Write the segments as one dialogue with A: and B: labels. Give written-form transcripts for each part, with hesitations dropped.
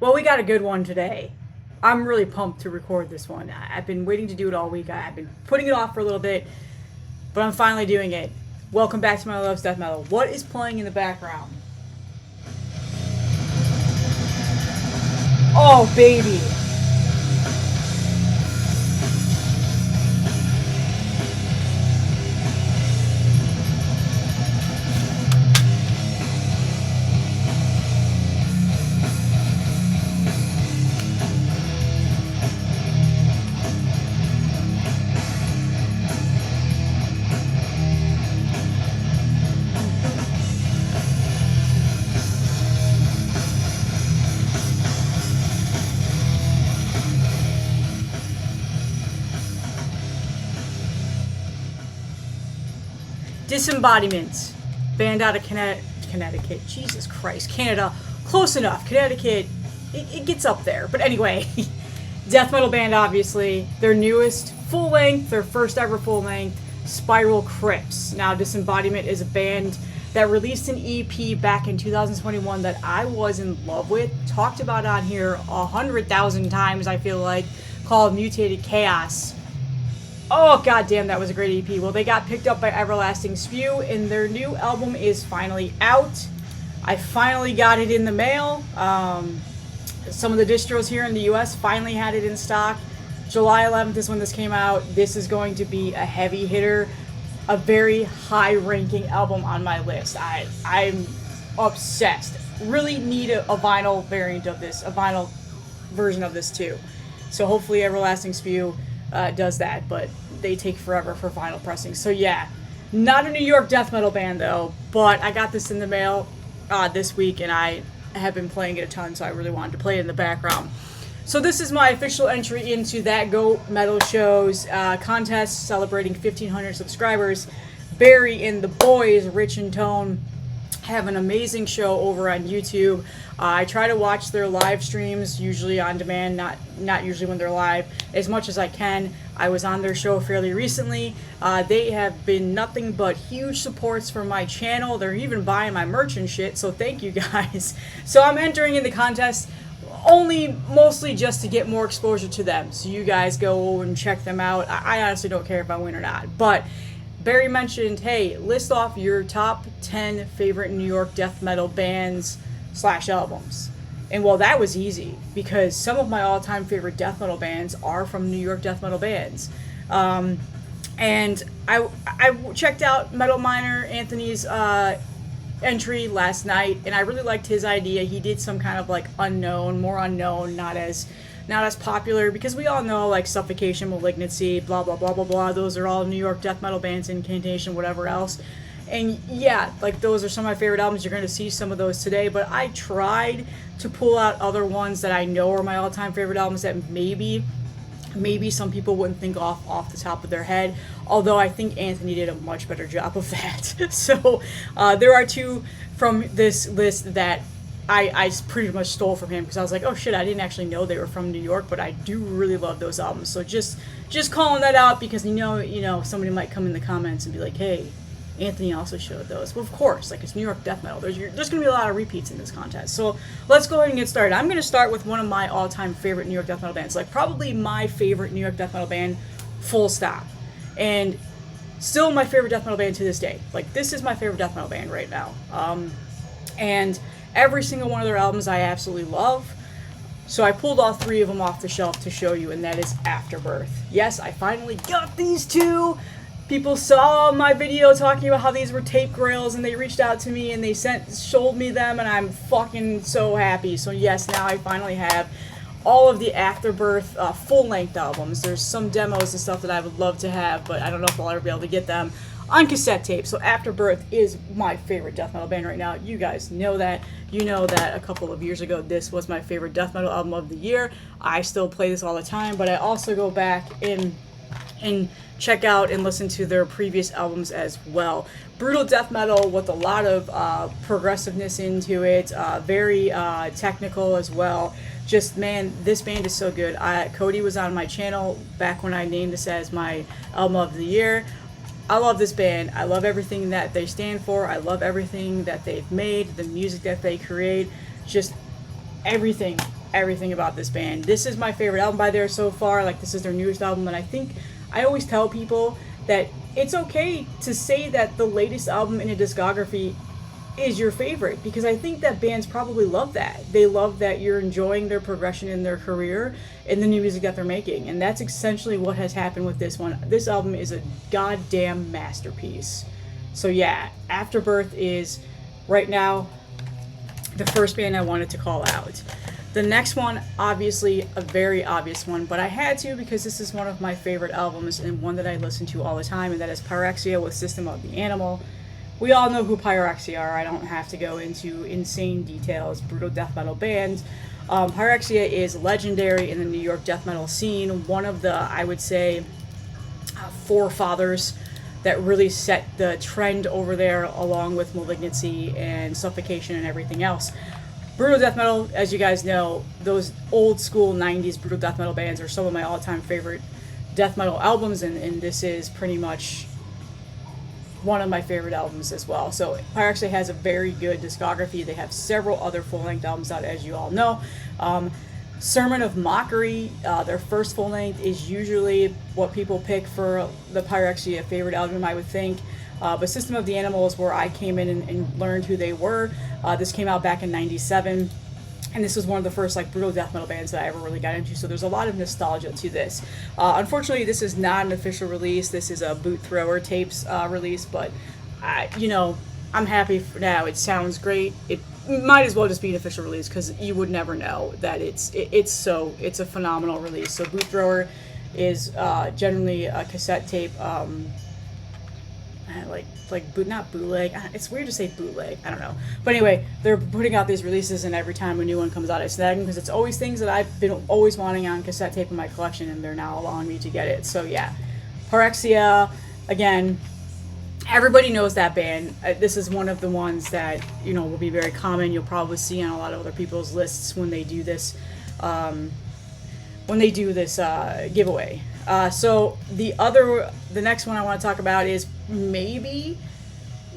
A: Well, we got a good one today. I'm really pumped to record this one. I've been waiting to do it all week. I've been putting it off for a little bit, but I'm finally doing it. Welcome back to My Love's Death Metal. What is playing in the background? Oh, baby. Disembodiment, band out of Connecticut. Jesus Christ, Canada, close enough. Connecticut, it gets up there. But anyway, death metal band, obviously. Their newest full length, their first ever full length, Spiral Crypts. Now, Disembodiment is a band that released an EP back in 2021 that I was in love with. Talked about on here 100,000 times, I feel like, called Mutated Chaos. Oh, goddamn, that was a great EP. Well, they got picked up by Everlasting Spew, and their new album is finally out. I finally got it in the mail. Some of the distros here in the US finally had it in stock. July 11th is when this came out. This is going to be a heavy hitter, a very high-ranking album on my list. I'm obsessed. Really need a vinyl variant of this, a vinyl version of this too. So hopefully Everlasting Spew does that, but they take forever for vinyl pressing. So yeah, not a New York death metal band though, but I got this in the mail this week and I have been playing it a ton, so I really wanted to play it in the background. So this is my official entry into That Goat Metal Show's contest celebrating 1,500 subscribers. Barry and the boys, Rich and Tone, have an amazing show over on YouTube. I try to watch their live streams, usually on demand, not usually when they're live, as much as I can. I was on their show fairly recently. They have been nothing but huge supports for my channel. They're even buying my merch and shit, so thank you guys. So I'm entering in the contest mostly just to get more exposure to them. So you guys go and check them out. I honestly don't care if I win or not, but Barry mentioned, hey, list off your top 10 favorite New York death metal bands / albums. And well, that was easy because some of my all-time favorite death metal bands are from New York death metal bands. And I checked out Metal Miner Anthony's entry last night, and I really liked his idea. He did some kind of like more unknown, not as popular, because we all know like Suffocation, Malignancy, blah blah blah blah blah. Those are all New York death metal bands, Incantation, whatever else. And yeah, like those are some of my favorite albums. You're going to see some of those today, but I tried to pull out other ones that I know are my all-time favorite albums that maybe some people wouldn't think off the top of their head, although I think Anthony did a much better job of that. So there are two from this list that I pretty much stole from him, because I was like, oh shit, I didn't actually know they were from New York, but I do really love those albums. So just calling that out, because you know somebody might come in the comments and be like, hey, Anthony also showed those. Well, of course, like, it's New York death metal. There's going to be a lot of repeats in this contest. So let's go ahead and get started. I'm going to start with one of my all-time favorite New York death metal bands, like probably my favorite New York death metal band, full stop. And still my favorite death metal band to this day. Like, this is my favorite death metal band right now. And every single one of their albums I absolutely love. So I pulled all three of them off the shelf to show you, and that is Afterbirth. Yes, I finally got these two. People saw my video talking about how these were tape grails, and they reached out to me and they showed me them, and I'm fucking so happy. So yes, now I finally have all of the Afterbirth full-length albums. There's some demos and stuff that I would love to have, but I don't know if I'll ever be able to get them on cassette tape. So Afterbirth is my favorite death metal band right now. You guys know that. You know that a couple of years ago, this was my favorite death metal album of the year. I still play this all the time, but I also go back and check out and listen to their previous albums as well. Brutal death metal with a lot of progressiveness into it, very technical as well. Just, man, this band is so good. Cody was on my channel back when I named this as my album of the year. I love this band. I love everything that they stand for. I love everything that they've made, the music that they create, just everything everything about this band. This is my favorite album by theirs so far. Like, this is their newest album, and I think I always tell people that it's okay to say that the latest album in a discography is your favorite, because I think that bands probably love that. They love that you're enjoying their progression in their career and the new music that they're making, and that's essentially what has happened with this one. This album is a goddamn masterpiece. So yeah, Afterbirth is right now the first band I wanted to call out. The next one, obviously a very obvious one, but I had to because this is one of my favorite albums and one that I listen to all the time, and that is Pyrexia with System of the Animal. We all know who Pyrexia are. I don't have to go into insane details. Brutal death metal band. Pyrexia is legendary in the New York death metal scene. One of the, I would say, forefathers that really set the trend over there, along with Malignancy and Suffocation and everything else. Brutal death metal, as you guys know, those old school 90s brutal death metal bands are some of my all-time favorite death metal albums, and this is pretty much one of my favorite albums as well. So Pyrexia has a very good discography. They have several other full-length albums out, as you all know. Sermon of Mockery, their first full-length, is usually what people pick for the Pyrexia favorite album, I would think. But System of the Animal is where I came in and learned who they were. This came out back in '97. And this was one of the first like brutal death metal bands that I ever really got into, so there's a lot of nostalgia to this. Unfortunately, this is not an official release. This is a Boot Thrower Tapes release, but I'm happy for now. It sounds great. It might as well just be an official release because you would never know that it's a phenomenal release. So Boot Thrower is generally a cassette tape. Not bootleg. It's weird to say bootleg. I don't know. But anyway, they're putting out these releases, and every time a new one comes out, I snag them because it's always things that I've been always wanting on cassette tape in my collection, and they're now allowing me to get it. So yeah, Pyrexia, again, everybody knows that band. This is one of the ones that will be very common. You'll probably see on a lot of other people's lists when they do this. Giveaway. So the next one I want to talk about is maybe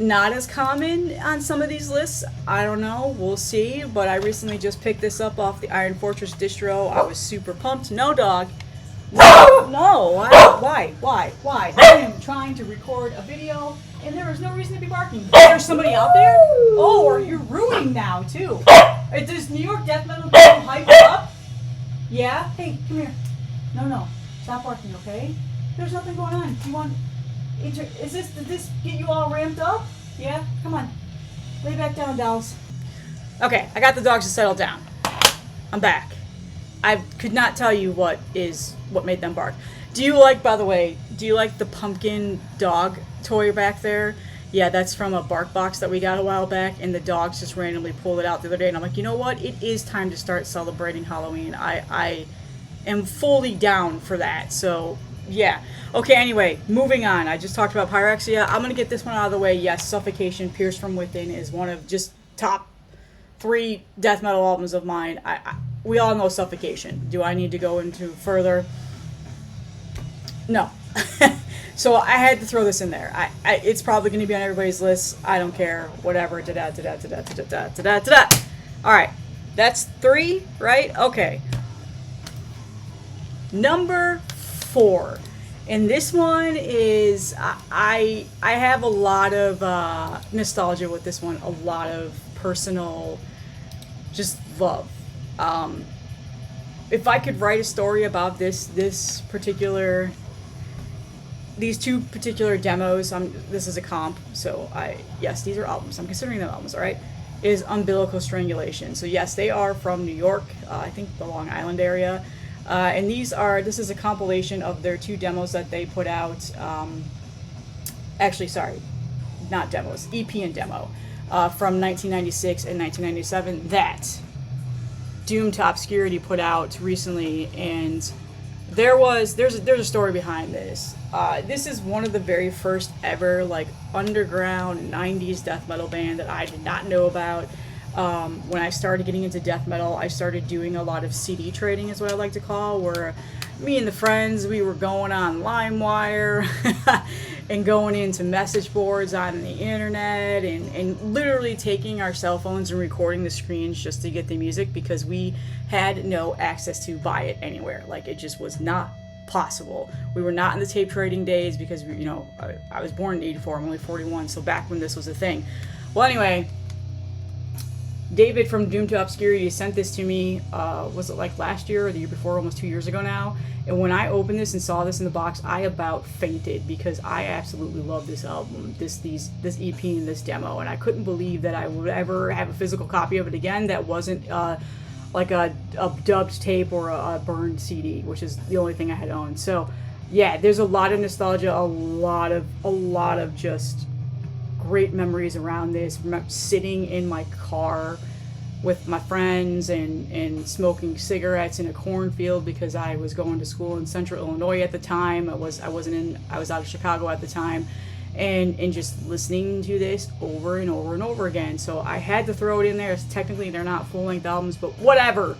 A: not as common on some of these lists. I don't know, we'll see. But I recently just picked this up off the Iron Fortress distro. I was super pumped. No, dog. No. Why? I am trying to record a video, and there is no reason to be barking. There's somebody out there? Oh, or you're ruining now too. Does New York death metal get you hyped up? Yeah? Hey, come here. No. Stop barking, okay? There's nothing going on. Do you want... did this get you all ramped up? Yeah? Come on. Lay back down, dolls. Okay, I got the dogs to settle down. I'm back. I could not tell you what made them bark. By the way, do you like the pumpkin dog toy back there? Yeah, that's from a bark box that we got a while back, and the dogs just randomly pulled it out the other day, and I'm like, you know what? It is time to start celebrating Halloween. I am fully down for that. So yeah. Okay, anyway, moving on. I just talked about Pyrexia. I'm gonna get this one out of the way. Yes, Suffocation, Pierce from Within is one of just top 3 death metal albums of mine. We all know Suffocation. Do I need to go into further? No. So I had to throw this in there. It's probably going to be on everybody's list. I don't care. Whatever. All right. That's 3, right? Okay. Number 4. And this one is, I have a lot of nostalgia with this one. A lot of personal just love. If I could write a story about these 2 particular demos, this is a comp, so yes, these are albums. I'm considering them albums, all right? Is Umbilical Strangulation. So yes, they are from New York, I think the Long Island area. And this is a compilation of their 2 demos that they put out. Actually, sorry, not demos, EP and demo, from 1996 and 1997 that Doom to Obscurity put out recently, and there's a story behind this. This is one of the very first ever like underground 90s death metal band that I did not know about. When I started getting into death metal, I started doing a lot of CD trading, is what I like to call, where me and the friends, we were going on LimeWire and going into message boards on the internet and literally taking our cell phones and recording the screens just to get the music because we had no access to buy it anywhere. Like, it just was not possible. We were not in the tape trading days because, I was born in 84, I'm only 41, so back when this was a thing. Well, anyway, David from Doom to Obscurity sent this to me, was it like last year or the year before, almost 2 years ago now, and when I opened this and saw this in the box, I about fainted because I absolutely love this album, this EP and this demo, and I couldn't believe that I would ever have a physical copy of it again that wasn't like a dubbed tape or a burned CD, which is the only thing I had owned. So yeah, there's a lot of nostalgia, a lot of just great memories around this. Remember sitting in my car with my friends and smoking cigarettes in a cornfield because I was going to school in Central Illinois at the time. I was out of Chicago at the time, and just listening to this over and over and over again. So I had to throw it in there. Technically they're not full-length albums, but whatever.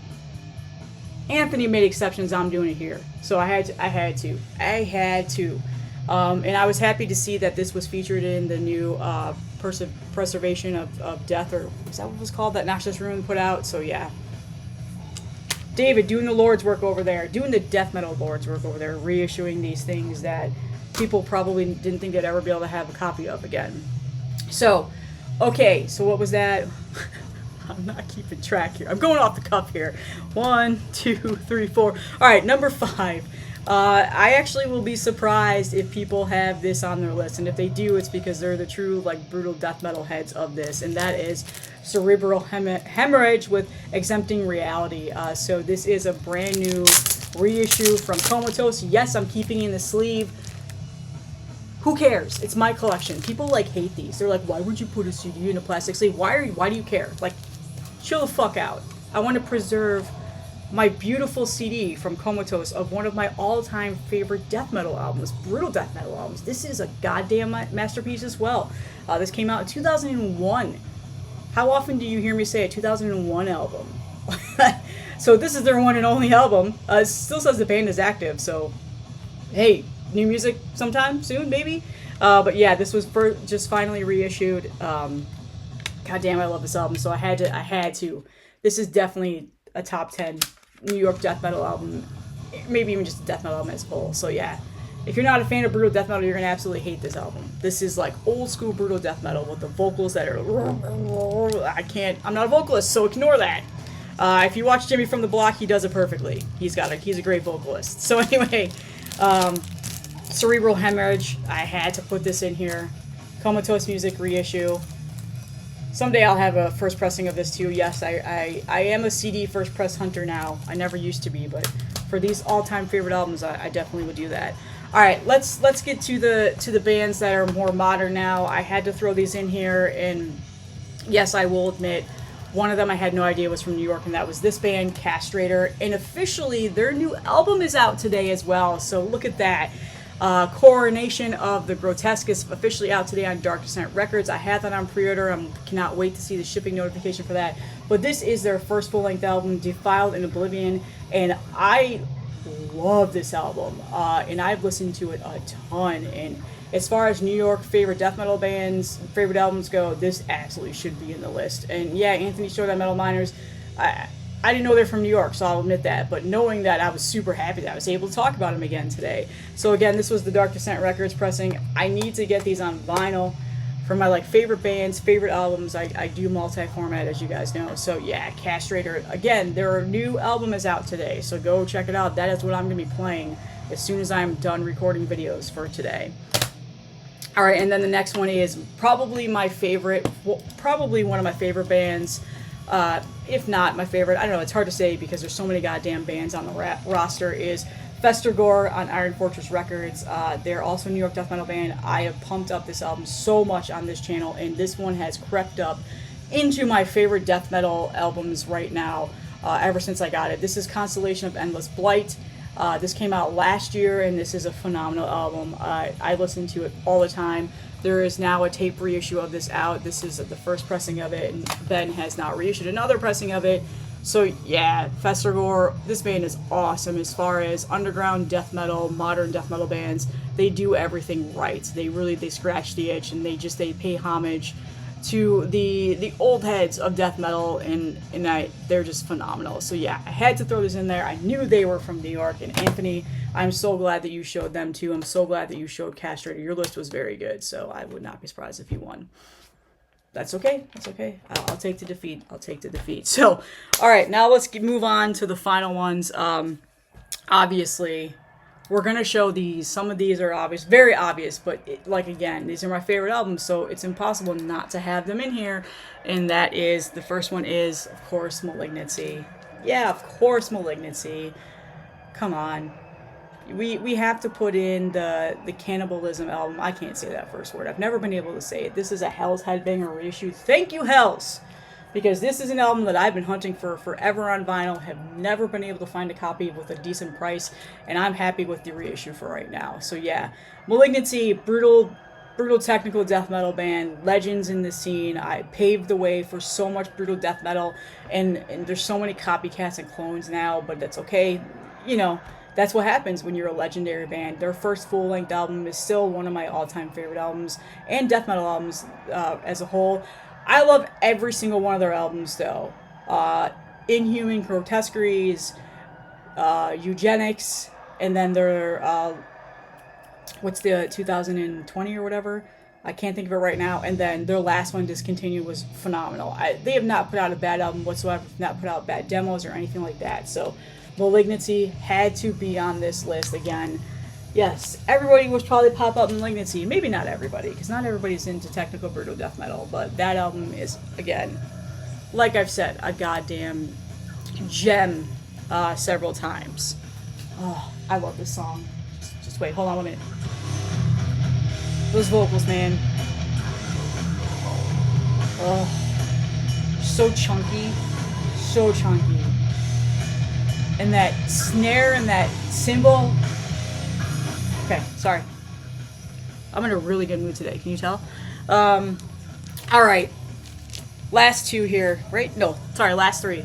A: Anthony made exceptions. I'm doing it here, so I had to. And I was happy to see that this was featured in the new Preservation of Death, or is that what it was called, that Noxious Ruin put out? So yeah. David doing the Lord's work over there, doing the death metal Lord's work over there, reissuing these things that people probably didn't think they'd ever be able to have a copy of again. So, okay, so what was that? I'm not keeping track here. I'm going off the cuff here. 1, 2, 3, 4. All right, number 5. I actually will be surprised if people have this on their list, and if they do, it's because they're the true, like, brutal death metal heads of this, and that is Cerebral Hemorrhage with Exempting Reality. So this is a brand new reissue from Comatose. Yes, I'm keeping in the sleeve. Who cares? It's my collection. People, like, hate these. They're like, why would you put a CD in a plastic sleeve? Why do you care? Like, chill the fuck out. I want to preserve my beautiful CD from Comatose of one of my all-time favorite death metal albums, brutal death metal albums. This is a goddamn masterpiece as well. This came out in 2001. How often do you hear me say a 2001 album? So this is their one and only album. It still says the band is active, so hey, new music sometime soon, maybe. But yeah, this was just finally reissued. God damn, I love this album, so I had to. This is definitely a top 10 New York death metal album, maybe even just a death metal album as a whole. So yeah, if you're not a fan of brutal death metal, you're gonna absolutely hate this album. This is like old school brutal death metal with the vocals that are I'm not a vocalist, so ignore that. If you watch Jimmy from the Block, he does it perfectly. He's a great vocalist. So anyway, Cerebral Hemorrhage, I had to put this in here. Comatose Music reissue. Someday I'll have a first pressing of this too. Yes, I am a CD first press hunter now. I never used to be, but for these all-time favorite albums, I definitely would do that. All right, let's get to the bands that are more modern now. I had to throw these in here, and yes, I will admit, one of them I had no idea was from New York, and that was this band, Castrator. And officially, their new album is out today as well. So look at that. Coronation of the Grotesque is officially out today on Dark Descent Records. I had that on pre-order. I cannot wait to see the shipping notification for that. But this is their first full-length album, Defiled in Oblivion, and I love this album. And I've listened to it a ton. And as far as New York favorite death metal bands, favorite albums go, this absolutely should be in the list. And yeah, Anthony showed that Metal Miners. I didn't know they're from New York, so I'll admit that. But knowing that, I was super happy that I was able to talk about them again today. So again, this was the Dark Descent Records pressing. I need to get these on vinyl for my favorite bands, favorite albums. I do multi-format, as you guys know. So yeah, Castrator. Again, their new album is out today, so go check it out. That is what I'm going to be playing as soon as I'm done recording videos for today. All right, and then the next one is probably my favorite, probably one of my favorite bands. If not my favorite, I don't know, it's hard to say because there's so many goddamn bands on the roster, is Festergore on Iron Fortress Records. They're also a New York death metal band. I have pumped up this album so much on this channel, and this one has crept up into my favorite death metal albums right now, ever since I got it. This is Constellation of Endless Blight. This came out last year, and this is a phenomenal album. I listen to it all the time. There is now a tape reissue of this out. This is the first pressing of it, and Ben has now reissued another pressing of it. So yeah, Festergore, this band is awesome as far as underground death metal, modern death metal bands. they do everything right. They scratch the itch, and they pay homage to the old heads of death metal, and they're just phenomenal. So yeah, I had to throw this in there. I knew they were from New York, and Anthony, I'm so glad that you showed them too. I'm so glad that you showed Castrator. Your list was very good, so I would not be surprised if you won. That's okay. That's okay. I'll take the defeat. I'll take the defeat. So, all right, now let's move on to the final ones. Obviously, we're going to show these. Some of these are obvious, very obvious, but again, these are my favorite albums, so it's impossible not to have them in here. And that is, the first one is, of course, Malignancy. Yeah, of course, Malignancy. Come on. We have to put in the Cannibalism album. I can't say that first word. I've never been able to say it. This is a Hell's Headbanger reissue. Thank you, Hells! Because this is an album that I've been hunting for forever on vinyl, have never been able to find a copy with a decent price, and I'm happy with the reissue for right now. So yeah, Malignancy, brutal technical death metal band, legends in the scene. I paved the way for so much brutal death metal, and there's so many copycats and clones now, but that's okay. You know, that's what happens when you're a legendary band. Their first full-length album is still one of my all-time favorite albums, and death metal albums as a whole. I love every single one of their albums, though. Inhuman Grotesqueries, Eugenics, and then their, what's the 2020 or whatever? I can't think of it right now. And then their last one, Discontinued, was phenomenal. They have not put out a bad album whatsoever, not put out bad demos or anything like that. So Malignancy had to be on this list again. Yes, everybody was probably pop up Malignancy. Maybe not everybody, because not everybody's into technical brutal death metal. But that album is, again, like I've said, a goddamn gem several times. Oh, I love this song. Just wait, hold on 1 minute. Those vocals, man. Oh, so chunky. So chunky. And that snare and that cymbal. Okay, sorry. I'm in a really good mood today. Can you tell? Alright. Last two here. Right? No, sorry, last three.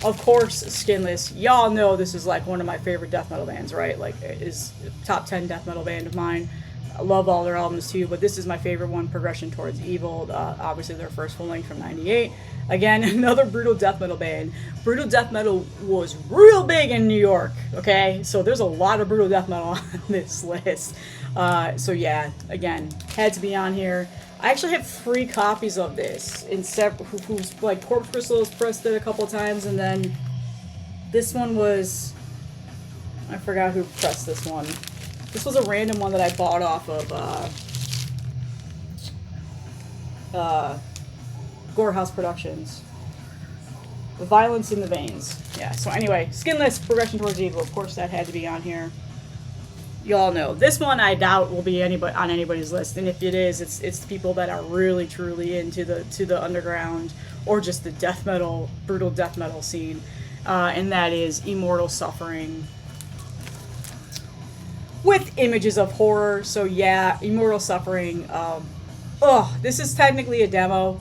A: Of course, Skinless. Y'all know this is like one of my favorite death metal bands, right? Like, it is top 10 death metal band of mine. I love all their albums too, but this is my favorite one, Progression Towards Evil. Obviously, their first full length from '98. Again, another brutal death metal band. Brutal death metal was real big in New York, okay? So there's a lot of brutal death metal on this list. So yeah, again, had to be on here. I actually have 3 copies of this in who's like Corpse Crystal has pressed it a couple times, and then this one was, I forgot who pressed this one. This was a random one that I bought off of Gorehouse Productions. The Violence in the Veins. Yeah, so anyway, Skinless, Progression Towards Evil. Of course, that had to be on here. You all know. This one I doubt will be on anybody's list, and if it is, it's the people that are really, truly into the underground or just the death metal, brutal death metal scene, and that is Immortal Suffering. With images of horror, so yeah, Immortal Suffering. This is technically a demo.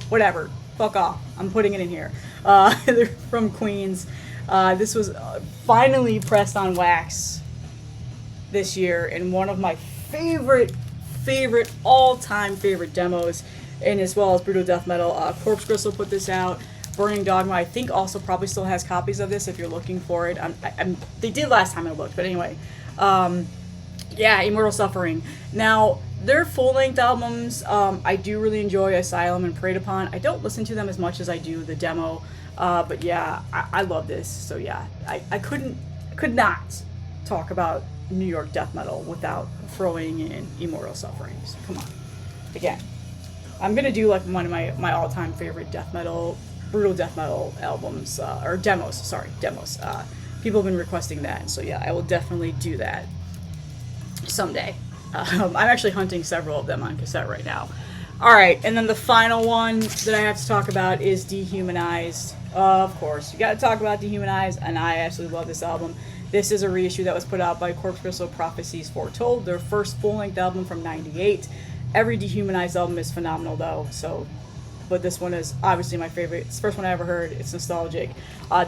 A: Whatever, fuck off. I'm putting it in here. They're from Queens. This was finally pressed on wax this year, and one of my favorite, all-time favorite demos, and as well as brutal death metal. Corpse Crystal put this out. Burning Dogma, I think, also probably still has copies of this if you're looking for it. They did last time I looked, but anyway. Yeah, Immortal Suffering. Now, their full-length albums, I do really enjoy Asylum and Preyed Upon. I don't listen to them as much as I do the demo, but yeah, I love this. So yeah, I could not talk about New York death metal without throwing in Immortal Sufferings. Come on. Again, I'm gonna do like one of my all-time favorite death metal, brutal death metal albums, or demos. Sorry, demos. People have been requesting that, so yeah, I will definitely do that someday. I'm actually hunting several of them on cassette right now. Alright, and then the final one that I have to talk about is Dehumanized. Of course, you gotta talk about Dehumanized, and I absolutely love this album. This is a reissue that was put out by Corpse Crystal, Prophecies Foretold, their first full-length album from '98. Every Dehumanized album is phenomenal, though, so... But this one is obviously my favorite. It's the first one I ever heard. It's nostalgic.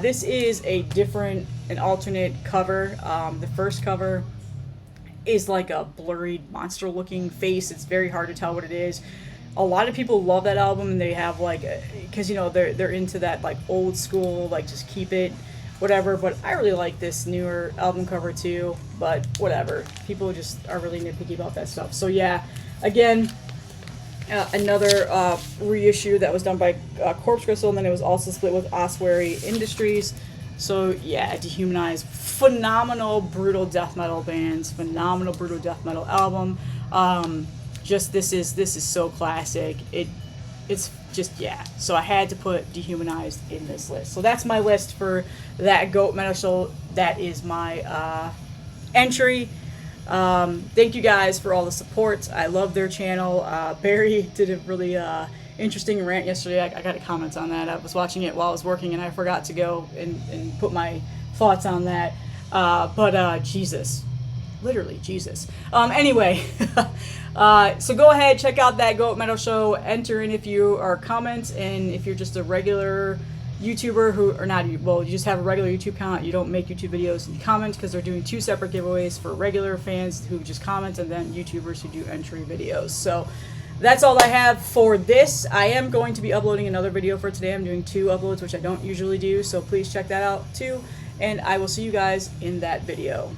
A: This is an alternate cover. The first cover is like a blurry monster looking face. It's very hard to tell what it is. A lot of people love that album, and they have like, because you know they're into that like old school, like just keep it whatever. But I really like this newer album cover too, but whatever, people just are really nitpicky about that stuff. So yeah, again, another reissue that was done by Corpse Crystal, and then it was also split with Ossuary Industries. So yeah, Dehumanized, phenomenal brutal death metal bands, phenomenal brutal death metal album. Just this is so classic. It's just, yeah. So I had to put Dehumanized in this list. So that's my list for that Goat Metal Show. That is my entry. Thank you guys for all the support. I love their channel. Barry did a really interesting rant yesterday. I got a comment on that. I was watching it while I was working, and I forgot to go and put my thoughts on that. But Jesus. Literally, Jesus. Anyway, so go ahead, check out that Goat Metal Show. Enter in if you are comments, and if you're just a regular YouTuber who, or not, well, you just have a regular YouTube account, you don't make YouTube videos and you comment, because they're doing 2 separate giveaways for regular fans who just comment, and then YouTubers who do entry videos. So that's all I have for this. I am going to be uploading another video for today. I'm doing 2 uploads, which I don't usually do, so please check that out too, and I will see you guys in that video.